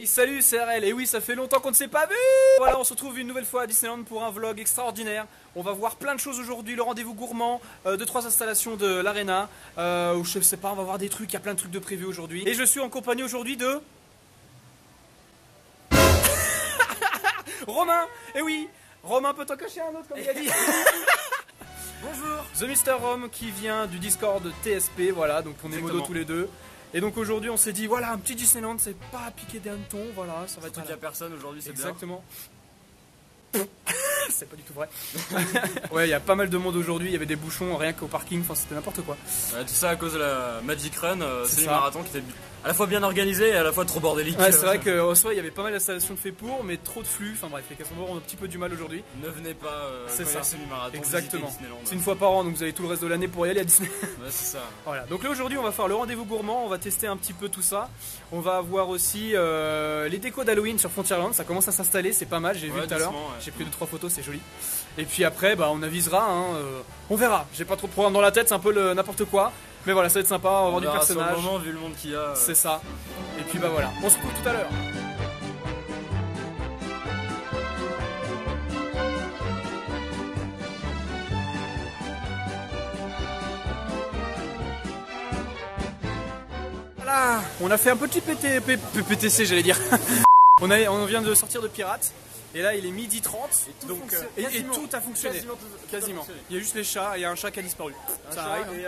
Salut, c'est RL, et oui, ça fait longtemps qu'on ne s'est pas vu. Voilà, on se retrouve une nouvelle fois à Disneyland pour un vlog extraordinaire. On va voir plein de choses aujourd'hui, le rendez-vous gourmand, 2-3 installations de l'Arena, ou je sais pas, on va voir des trucs, il y a plein de trucs de prévus aujourd'hui. Et je suis en compagnie aujourd'hui de... Romain, et oui, Romain peut t'en cacher un autre comme il a dit. Bonjour. The Mister Rome qui vient du Discord TSP, voilà, donc on est modo tous les deux. Et donc aujourd'hui on s'est dit voilà un petit Disneyland, c'est pas piquer des hannetons, voilà, ça va être... Il y a personne aujourd'hui, c'est bien. Exactement. C'est pas du tout vrai. Ouais, il y a pas mal de monde aujourd'hui, il y avait des bouchons rien qu'au parking, enfin c'était n'importe quoi. Ouais, tout ça à cause de la Magic Run, c'est un marathon qui était à la fois bien organisé et à la fois trop bordélique. Ouais, c'est vrai qu'en soi il y avait pas mal d'installations de fait pour, mais trop de flux, enfin bref, les Cassandres ont un petit peu du mal aujourd'hui. Ne venez pas c'est ça. semi-marathon. Exactement. C'est une fois par an, donc vous avez tout le reste de l'année pour y aller à Disney. Ouais, c'est ça. Voilà, donc là aujourd'hui on va faire le rendez-vous gourmand, on va tester un petit peu tout ça. On va avoir aussi les décos d'Halloween sur Frontierland, ça commence à s'installer, c'est pas mal, j'ai vu tout à l'heure. Ouais. J'ai pris 2-3 photos, c'est joli. Et puis après, bah, on avisera, hein, on verra. J'ai pas trop de programme dans la tête, c'est un peu le n'importe quoi. Mais voilà, ça va être sympa, on va voir du personnage. Sur le moment, vu le monde qu'il y a. C'est ça. Et puis bah voilà, on se retrouve tout à l'heure. Voilà, on a fait un petit PTC, j'allais dire. On vient de sortir de Pirates. Et là il est 12h30 donc, et tout a fonctionné. Quasiment. Il y a juste les chats et il y a un chat qui a disparu. Ça arrive. Et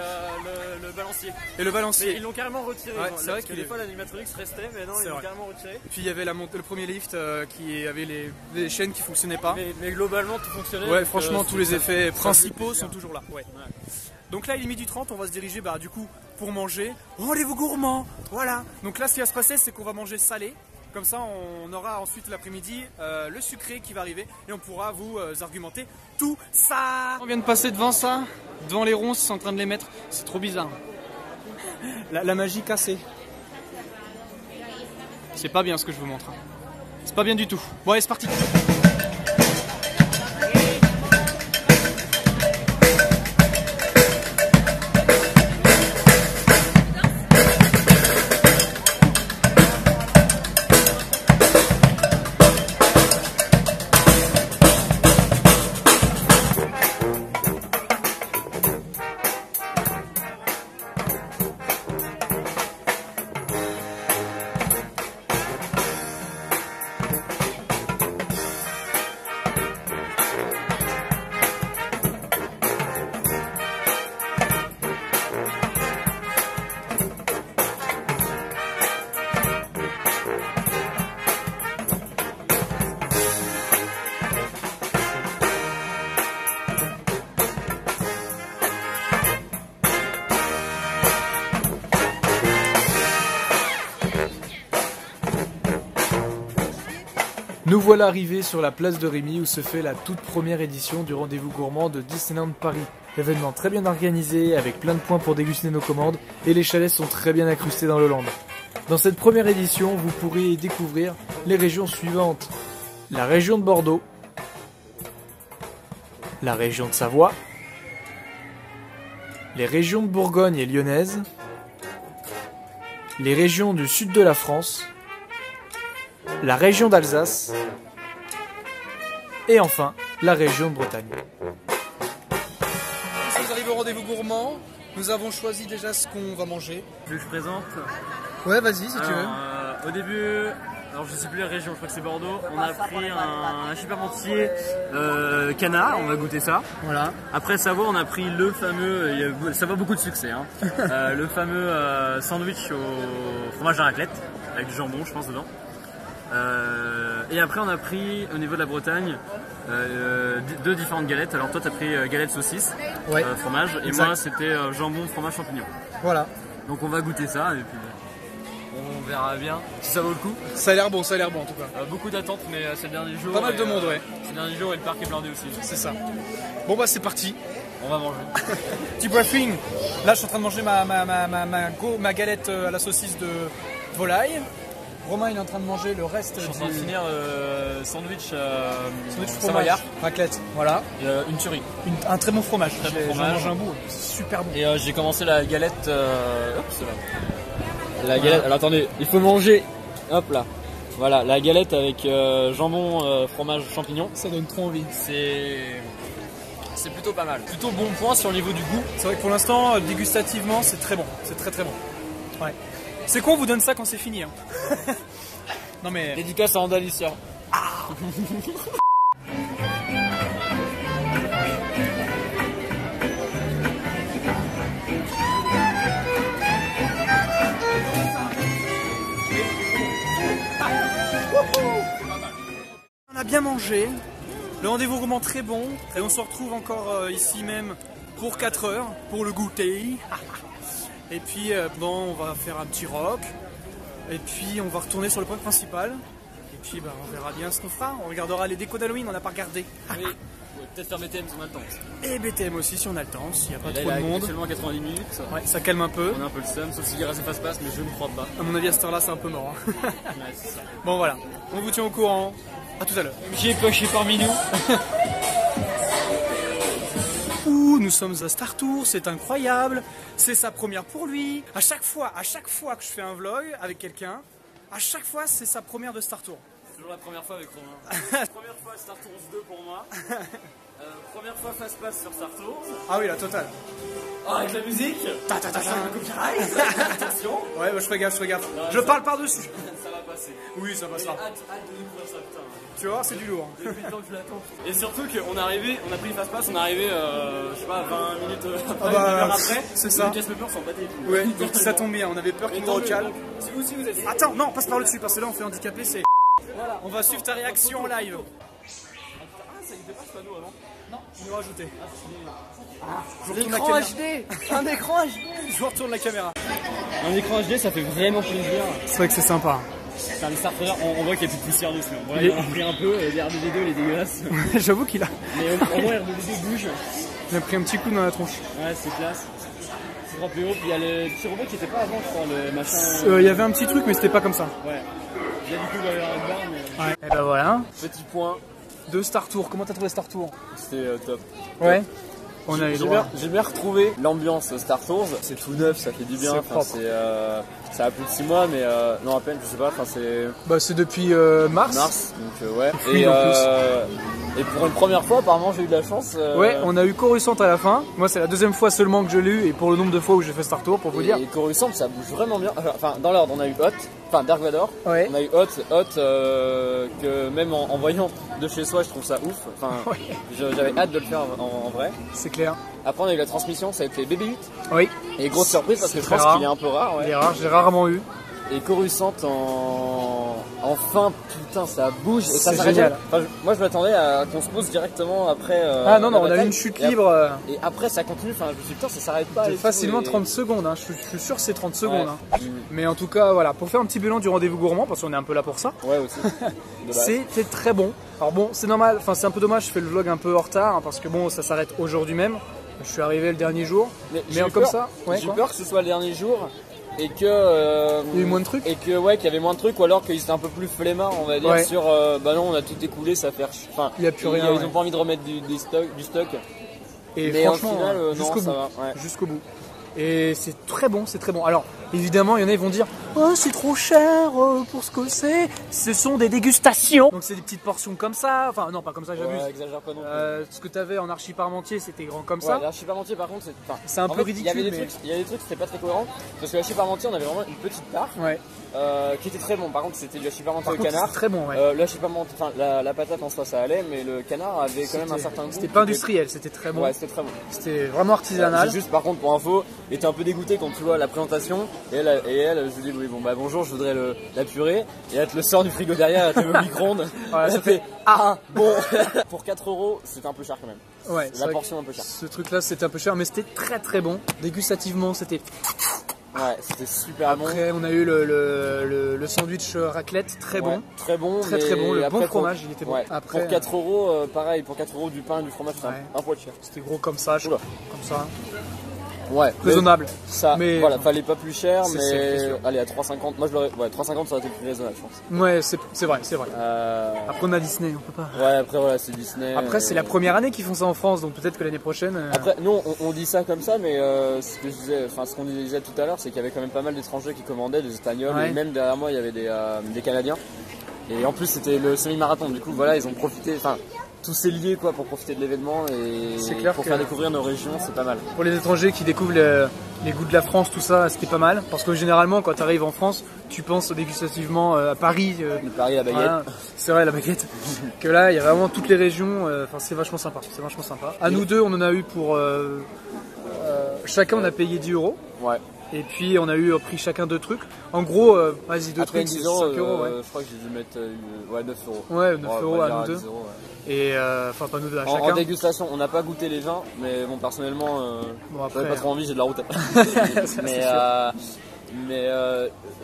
le balancier. Et le balancier. Mais ils l'ont carrément retiré. Ouais, c'est vrai que des fois l'animatronics restait, mais non, ils l'ont carrément retiré. Et puis il y avait le premier lift qui avait les chaînes qui fonctionnaient pas. Mais globalement tout fonctionnait. Ouais, franchement tous les effets principaux sont toujours là. Ouais. Donc là il est 12h30, on va se diriger du coup pour manger. Rendez-vous gourmand. Voilà. Donc là ce qui va se passer c'est qu'on va manger salé. Comme ça, on aura ensuite l'après-midi le sucré qui va arriver et on pourra vous argumenter tout ça. On vient de passer devant ça, devant les ronces, ils sont en train de les mettre. C'est trop bizarre. La magie cassée. C'est pas bien ce que je vous montre. C'est pas bien du tout. Bon allez, c'est parti. Nous voilà arrivés sur la place de Rémy où se fait la toute première édition du rendez-vous gourmand de Disneyland Paris. Événement très bien organisé, avec plein de points pour déguster nos commandes, et les chalets sont très bien incrustés dans le land. Dans cette première édition, vous pourrez découvrir les régions suivantes. La région de Bordeaux, la région de Savoie, les régions de Bourgogne et lyonnaise, les régions du sud de la France, la région d'Alsace et enfin la région de Bretagne. Nous arrivons au rendez-vous gourmand. Nous avons choisi déjà ce qu'on va manger. Je présente. Ouais, vas-y si tu veux. Au début, alors je sais plus la région, je crois que c'est Bordeaux. On a pris un chipamentier canard, on va goûter ça. Voilà. Après Savoie, on a pris le fameux, ça va beaucoup de succès, hein. Le fameux sandwich au fromage à raclette avec du jambon, je pense dedans. Et après on a pris au niveau de la Bretagne deux différentes galettes. Alors toi t'as pris galette saucisse, fromage, et moi c'était jambon, fromage, champignon. Voilà. Donc on va goûter ça et puis on verra bien si ça vaut le coup. Ça a l'air bon en tout cas. Beaucoup d'attentes mais c'est le dernier jour. Pas mal de monde, ouais. C'est le dernier jour et le parc est blindé aussi. C'est ça. Bon bah c'est parti. On va manger. Petit briefing. Là je suis en train de manger ma galette à la saucisse de volaille. Romain il est en train de manger le reste Je suis en train de finir sandwich savoyard, raclette, voilà. et une tuerie. Un très bon fromage. Très bon J'en fromage. mange un bout, c'est super bon. Et j'ai commencé la galette. Hop, c'est là. La galette. Alors attendez, il faut manger. Hop là. Voilà, la galette avec jambon, fromage, champignons. Ça donne trop envie. C'est plutôt pas mal. Plutôt bon point sur le niveau du goût. C'est vrai que pour l'instant, dégustativement, c'est très bon. C'est très très bon. Ouais. C'est con, on vous donne ça quand c'est fini. Hein. Non mais. Dédicace à Andalicia. On a bien mangé. Le rendez-vous gourmand très bon. Et on se retrouve encore ici même pour 4 heures pour le goûter. Et puis bon, on va faire un petit rock. Et puis on va retourner sur le point principal. Et puis bah, on verra bien ce qu'on fera. On regardera les décos d'Halloween, on n'a pas regardé. Oui, peut-être faire BTM si on a le temps. Et BTM aussi si on a le temps, s'il n'y a pas trop Là, de il a monde. seulement 90 minutes. Ouais, ça calme un peu. On a un peu le seum, sauf s'il reste face passe, mais je ne crois pas. À mon avis à cette heure-là c'est un peu mort. Hein. Ouais, c'est ça. Bon voilà, on vous tient au courant. À tout à l'heure. J'ai poché parmi nous. Ouh, nous sommes à Star Tours, c'est incroyable. C'est sa première pour lui. À chaque fois que je fais un vlog avec quelqu'un, à chaque fois c'est sa première de Star Tours. C'est toujours la première fois avec Romain. Première fois Star Tours 2 pour moi. Première fois face passe sur Star Tours. Ah oui, la totale. Ah, avec la musique. Attention. Ouais, bah, je fais gaffe. Non, Je ça- parle par-dessus. Ça va passer. Oui, ça J'ai passera. hâte de découvrir ça, putain. Tu vois, c'est du lourd. Depuis le temps que je l'attends. Et surtout qu'on est arrivé, on a pris face passe, on est arrivé, je sais pas, 20 minutes après, Ah bah, une heure après. c'est ça. Le casse-peur s'en battait les couilles. Ouais, donc ça tombe bien, on avait peur qu'il nous recale. Donc, si vous aussi vous êtes. Attends, non, passe par le dessus parce que là on fait handicapé, c'est. Voilà, on va suivre ta réaction en live. Ah, ça n'était pas ce panneau avant. Non, nous rajouter. Un retourne la écran caméra. HD. Un écran HD. Je retourne la caméra. Un écran HD, ça fait vraiment plaisir. C'est vrai que c'est sympa. C'est un starter, on voit qu'il n'y a plus de poussière dessus. Bon, là, Il est- il en a pris un peu, et RBD2 il est dégueulasse. J'avoue qu'il a. Mais au moins RBD2 bouge. Il a pris un petit coup dans la tronche. Ouais, c'est classe. C'est grand PO, puis il y a le petit robot qui était pas avant, je crois, le machin. Il y avait un petit truc, mais c'était pas comme ça. Ouais. Là, du coup, il va y avoir une barre, mais. Ouais. Et bah voilà. Petit point, De Star Tour. Comment t'as trouvé Star Tour? c'était top. Ouais. On a eu droit. J'ai bien retrouvé l'ambiance Star Tours. C'est tout neuf, ça fait du bien. C'est Enfin, propre. ça a plus de 6 mois, mais non, à peine, je sais pas. Enfin, c'est Bah c'est depuis mars. donc ouais. Oui, en Et pour une première fois, apparemment, j'ai eu de la chance. Ouais, on a eu Coruscant à la fin. Moi c'est la deuxième fois seulement que je l'ai eu et pour le nombre de fois où j'ai fait Star Tour pour vous dire. Et Coruscant, ça bouge vraiment bien. Enfin, dans l'ordre, on a eu Hot, enfin Dark Vador. Ouais. On a eu Hot, que même en voyant de chez soi, je trouve ça ouf. Enfin, Ouais. j'avais hâte de le faire en vrai. C'est clair. Après, on a eu la transmission, ça a été BB-8. Oui. Et grosse surprise parce que C'est je très pense rare. qu'il est un peu rare. Ouais. Il est rare, j'ai rarement eu. Et Coruscant en fin, putain, ça bouge et ça C'est s'arrête génial. jamais. Enfin, moi, je m'attendais à qu'on se pose directement après. Ah non, la non, on a eu bataille. une chute Et ap- libre Et après, ça continue. Enfin, je me suis dit, putain, ça s'arrête pas. de et tout, facilement et- 30 secondes. Hein. Je suis sûr que c'est 30 secondes. Ouais. Hein. Mais en tout cas, voilà, pour faire un petit bilan du rendez-vous gourmand, parce qu'on est un peu là pour ça, Ouais, aussi. De base. c'était très bon. Alors bon, c'est normal, enfin c'est un peu dommage, je fais le vlog un peu en retard, hein, parce que bon, ça s'arrête aujourd'hui même. Je suis arrivé le dernier jour. j'ai Mais eu comme peur- ça, ouais, j'ai quoi. peur que ce soit le dernier jour et que. Il y a eu moins de trucs. Et que, ouais, qu'il y avait moins de trucs ou alors qu'ils étaient un peu plus flemmards, on va dire, Ouais. sur. Bah non, on a tout écoulé, ça fait. Enfin, Il y a plus rien, Ils ouais. ont pas envie de remettre du stock. Et Mais au franchement, final, non, jusqu'au ça bout. va, ouais. Jusqu'au bout. Et c'est très bon, c'est très bon. Alors, évidemment, il y en a, ils vont dire oh, c'est trop cher pour ce que c'est. Ce sont des dégustations. Donc, c'est des petites portions comme ça. Enfin, non, pas comme ça, j'abuse. Ouais, exagère pas non plus. Ce que tu avais en archi parmentier, c'était grand comme Ouais, ça. l'archi parmentier par contre C'est un en peu fait, Il y avait ridicule, des trucs, il y a des trucs c'était pas très cohérent parce que l'archi parmentier on avait vraiment une petite part Ouais. qui était très bon. Par contre c'était du l'archi parmentier Par au contre, canard. c'est très bon, ouais. L'archi parmentier, enfin la patate en soi ça allait, mais le canard avait quand même un certain goût. C'était pas industriel, c'était très bon. Ouais, c'était très bon. C'était vraiment artisanal. J'ai juste par contre pour info, était un peu dégoûté quand tu vois la présentation et elle je lui dis oui bon bah bonjour, je voudrais la purée et elle te le sort du frigo derrière, elle te met au micro-ondes. Voilà, ça Elle fait ah bon pour 4 € c'est un peu cher quand même. Ouais, c'est La vrai portion que un peu chère. Ce truc-là, c'était un peu cher, mais c'était très très bon. Dégustativement, c'était. Ouais, c'était super bon. Après, on a eu le sandwich raclette, très bon. Ouais, très bon. Très mais très bon. Le après, bon fromage, il était bon. Ouais, Après, pour 4 €, pareil, pour 4 € du pain et du fromage, c'est Ouais. un poil cher. c'était gros comme ça, Oula. comme ça. Ouais, raisonnable. Ça, mais voilà, fallait pas plus cher, mais c'est allez à 3,50. Moi je l'aurais, ouais, 3,50 ça aurait été plus raisonnable, je pense. Ouais, c'est vrai, c'est vrai. Après on a Disney, on peut pas. Ouais, après voilà, c'est Disney. Après c'est la première année qu'ils font ça en France, donc peut-être que l'année prochaine. Après, nous on dit ça comme ça, mais ce que je disais, enfin ce qu'on disait tout à l'heure, c'est qu'il y avait quand même pas mal d'étrangers qui commandaient, des Espagnols, et même derrière moi il y avait des Canadiens. Et en plus c'était le semi-marathon, du coup voilà, ils ont profité, enfin tout s'est lié quoi pour profiter de l'événement et clair pour faire découvrir nos régions, c'est pas mal. Pour les étrangers qui découvrent les goûts de la France, tout ça, c'était pas mal. Parce que généralement quand tu arrives en France, tu penses dégustativement à Paris. Paris, la baguette. Voilà, c'est vrai, la baguette. Que là, il y a vraiment toutes les régions, enfin c'est vachement sympa. C'est vachement sympa. À nous deux, on en a eu pour... chacun on a payé 10 €. Ouais. Et puis on a eu pris chacun 2 trucs. En gros, vas-y, 2 trucs, c'est 5 €. Ouais. Je crois que j'ai dû mettre 9 €. Ouais, 9 € à nous deux. 10 €, ouais. Et enfin, pas nous deux, à chacun. En dégustation, on n'a pas goûté les vins, mais bon, personnellement, j'avais pas trop envie, j'ai de la route. mais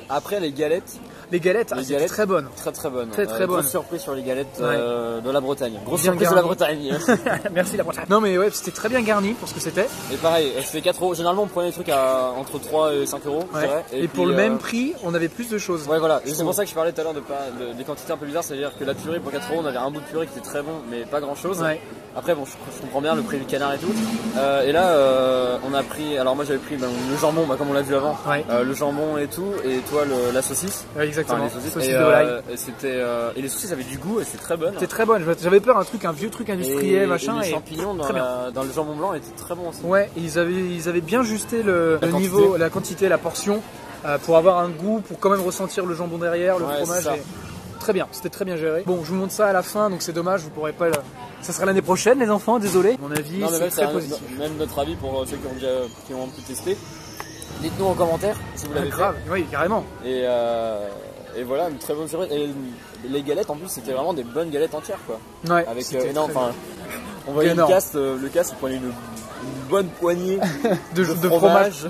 après, les galettes. Les galettes, c'était très bonnes. Très bonnes. Très bonnes. Grosse surprise sur les galettes de la Bretagne. Grosse surprise de la Bretagne. Merci la Bretagne. Non mais ouais, c'était très bien garni pour ce que c'était. Et pareil, c'était 4 €. Généralement, on prenait des trucs à entre 3 et 5 €. Ouais. Et puis, pour le même prix, on avait plus de choses. Ouais, voilà. C'est pour ça que je parlais tout à l'heure des quantités un peu bizarres. C'est-à-dire que la purée pour 4 €, on avait un bout de purée qui était très bon, mais pas grand-chose. Ouais. Après, bon, je comprends bien le prix du canard et tout. Et là, on a pris. Alors moi, j'avais pris le jambon, comme on l'a vu avant. Ouais. Le jambon et tout, et toi la saucisse. Ouais, exactement. Enfin, les saucisses de volaille. Et les saucisses avaient du goût, et c'était très bonne. C'était très bonne. J'avais peur un vieux truc industriel, machin. Et les champignons dans le jambon blanc étaient très bons aussi. Ouais, et ils avaient bien justé le niveau, la quantité, la portion, pour avoir un goût, pour quand même ressentir le jambon derrière, le fromage. Très bien, c'était très bien géré. Bon, je vous montre ça à la fin, donc c'est dommage, vous pourrez pas. Ça sera l'année prochaine, les enfants, désolé. À mon avis, c'est très positif. Même notre avis pour ceux qui ont pu tester. Dites-nous en commentaire si vous l'avez fait. Oui, carrément. Et voilà, une très bonne surprise. Et les galettes en plus, c'était vraiment des bonnes galettes entières quoi. Ouais. Avec on voyait le casse, il prenait une bonne poignée de fromage.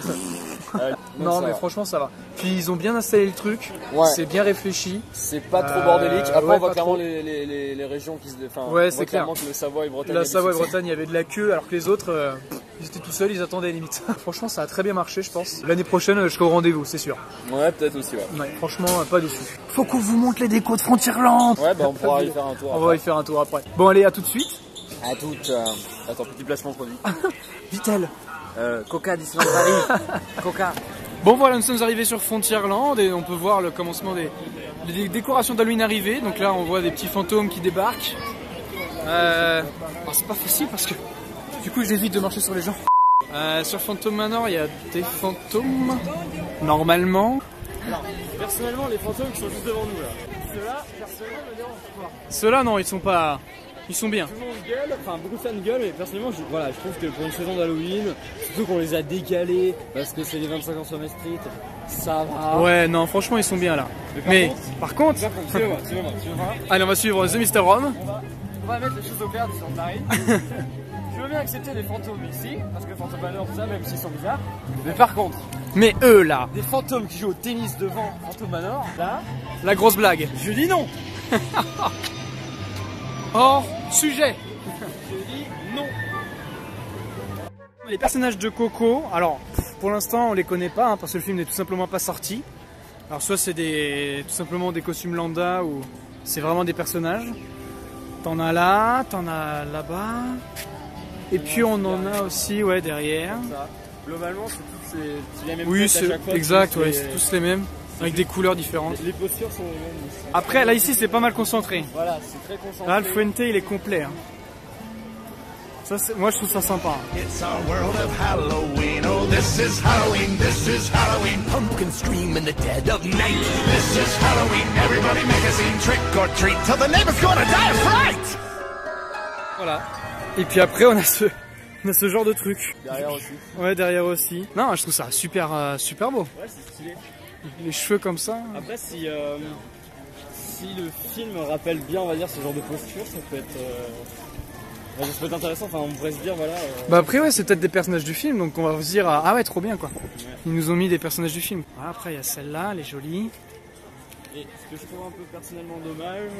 Non mais franchement ça va. Puis ils ont bien installé le truc, c'est bien réfléchi. C'est pas trop bordélique. Après on voit clairement les régions qui se... ouais, c'est clair. Que le Savoie et Bretagne. La Savoie et Bretagne, il y avait de la queue, alors que les autres, ils étaient tout seuls, ils attendaient limite. Franchement ça a très bien marché je pense. L'année prochaine je serai au rendez-vous, c'est sûr. Ouais, peut-être aussi ouais. Franchement pas déçu. Faut qu'on vous montre les décos de Frontierland. Ouais, on pourra y faire un tour. On va y faire un tour après. Bon allez, à tout de suite. À toutes. Attends, petit placement produit. Vitel. Coca Disneyland Paris. Coca. Bon voilà, nous sommes arrivés sur Frontierland et on peut voir le commencement des décorations d'Halloween arrivées. Donc là on voit des petits fantômes qui débarquent. C'est pas facile parce que du coup j'évite de marcher sur les gens. Sur Phantom Manor il y a des fantômes normalement. Alors, personnellement les fantômes qui sont juste devant nous là. Ceux-là, personnellement me dérangent pas. Ceux-là non, ils sont pas... Ils sont bien. Tout le monde gueule, enfin beaucoup de fans gueulent, mais personnellement je trouve que pour une saison d'Halloween, surtout qu'on les a décalés parce que c'est les 25 ans sur Main Street, ça va. Ouais non franchement ils sont bien là. Mais par contre tu veux voir. Allez on va suivre The Mr. Rome. On va mettre les choses au clair du Paris. Je veux bien accepter des fantômes ici, parce que Phantom Manor tout ça, même s'ils sont bizarres. Mais par contre, eux là, des fantômes qui jouent au tennis devant Phantom Manor, là, la grosse blague. Je dis non. Hors sujet. Je dis non. Les personnages de Coco, alors pour l'instant on les connaît pas parce que le film n'est tout simplement pas sorti. Alors soit c'est tout simplement des costumes lambda ou c'est vraiment des personnages. T'en as là, t'en as là-bas. Et puis on en a aussi derrière. Ça. Globalement c'est les mêmes. Oui c'est exact, c'est tous les mêmes. Avec des couleurs différentes. Les postures sont les mêmes. Après, là ici, c'est pas mal concentré. Voilà, c'est très concentré. Là, le Fuente, il est complet. Hein. Ça, moi, je trouve ça sympa. It's our world of Halloween. Oh, this is Halloween. This is Halloween. Pumpkin scream in the dead of night. This is Halloween. Everybody make a scene. Trick or treat till the neighbor's gonna die of fright. Voilà. Et puis après, on a ce genre de truc. Derrière aussi. Ouais, derrière aussi. Non, je trouve ça super beau. Ouais, c'est stylé. Les cheveux comme ça. Après, si le film rappelle bien, on va dire, ce genre de posture, ça peut être intéressant. Enfin, on pourrait se dire, voilà. Bah après, c'est peut-être des personnages du film, donc on va se dire, ah ouais, trop bien quoi. Ouais. Ils nous ont mis des personnages du film. Voilà, après, il y a celle-là, elle est jolie. Et ce que je trouve un peu personnellement dommage,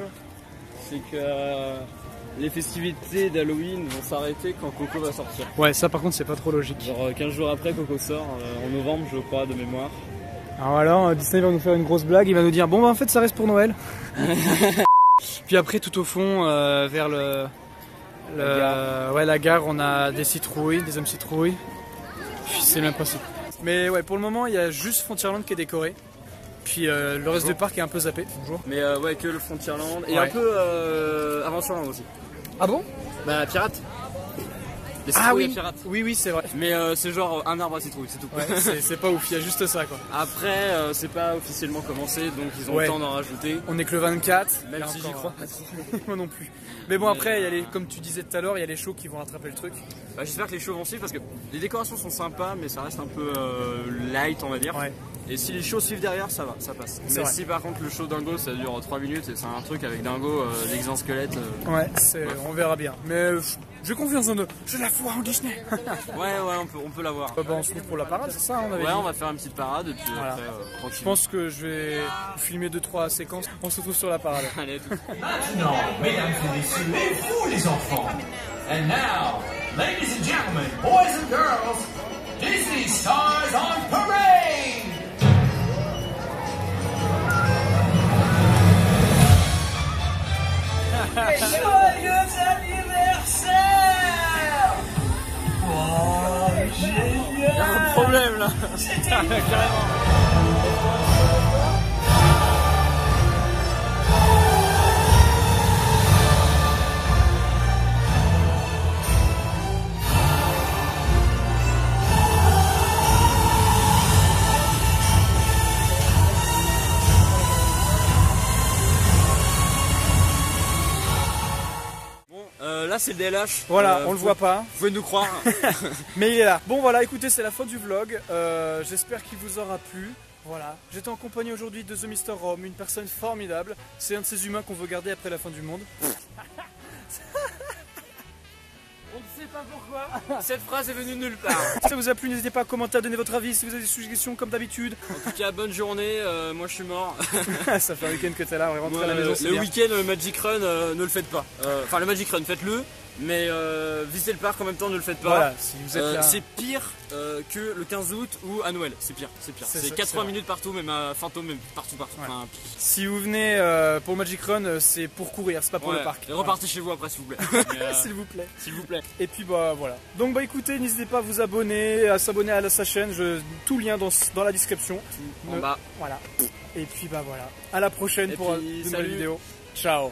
c'est que les festivités d'Halloween vont s'arrêter quand Coco va sortir. Ouais, ça par contre c'est pas trop logique. Genre 15 jours après Coco sort, en novembre je crois de mémoire. Alors Disney va nous faire une grosse blague, il va nous dire bon bah en fait ça reste pour Noël. Puis après tout au fond vers la gare on a des citrouilles, des hommes citrouilles. C'est le même principe. Mais ouais pour le moment il y a juste Frontierland qui est décoré. Puis le reste du parc est un peu zappé. Bonjour. Mais ouais que le Frontierland et ouais. un peu Adventureland aussi. Ah bon? Bah pirate. Les ah oui, pirates. Oui c'est vrai. Mais c'est genre un arbre à citrouille, c'est tout. Ouais, c'est pas ouf, il y a juste ça quoi. Après c'est pas officiellement commencé donc ils ont le temps d'en rajouter. On est que le 24, même si j'y crois pas trop. Moi non plus. Mais bon après, il y a comme tu disais tout à l'heure, il y a les shows qui vont rattraper le truc. Bah, j'espère que les shows vont suivre parce que les décorations sont sympas mais ça reste un peu light on va dire. Ouais. Et si les shows suivent derrière, ça va, ça passe. Mais si par contre le show Dingo ça dure 3 minutes et c'est un truc avec Dingo, l'exosquelette. Ouais, on verra bien. Mais j'ai confiance en eux, j'ai la foi en Disney. ouais, on peut l'avoir. Bah, on se trouve pour la parade, c'est ça on avait dit. On va faire une petite parade et puis voilà. Après, je pense que je vais filmer 2-3 séquences. On se retrouve sur la parade. Allez, tout. Maintenant, mesdames et messieurs, et vous les enfants. And now, ladies and gentlemen, boys and girls, Disney Stars on Parade! Joyeux anniversaire! Oh, génial! Il y a un problème là! Carrément! Là c'est le DLH. Voilà, on le voit pas. Vous pouvez nous croire. Mais il est là. Bon voilà, écoutez, c'est la fin du vlog. J'espère qu'il vous aura plu. Voilà, j'étais en compagnie aujourd'hui de The Mr. Rome, une personne formidable. C'est un de ces humains qu'on veut garder après la fin du monde. On ne sait pas pourquoi. Cette phrase est venue de nulle part. Si ça vous a plu, n'hésitez pas à commenter, à donner votre avis si vous avez des suggestions comme d'habitude. En tout cas, bonne journée. Moi, je suis mort. Ça fait un week-end que t'es là, on va rentrer à la maison. Le week-end, le Magic Run, ne le faites pas. Enfin, le Magic Run, faites-le. Mais visitez le parc en même temps, ne le faites pas. Voilà, si vous êtes là. C'est pire que le 15 août ou à Noël. C'est pire. C'est 80 minutes partout, même à Fantôme, même partout. Ouais. Enfin, si vous venez pour le Magic Run, c'est pour courir, c'est pas pour le parc. Et repartez chez vous après, s'il vous plaît. S'il vous plaît. S'il vous plaît. Et puis bah voilà. Donc bah écoutez, n'hésitez pas à vous abonner, à s'abonner à sa chaîne. Tout lien dans la description. En bas. Voilà. Et puis bah voilà. À la prochaine pour de nouvelles vidéos. Ciao.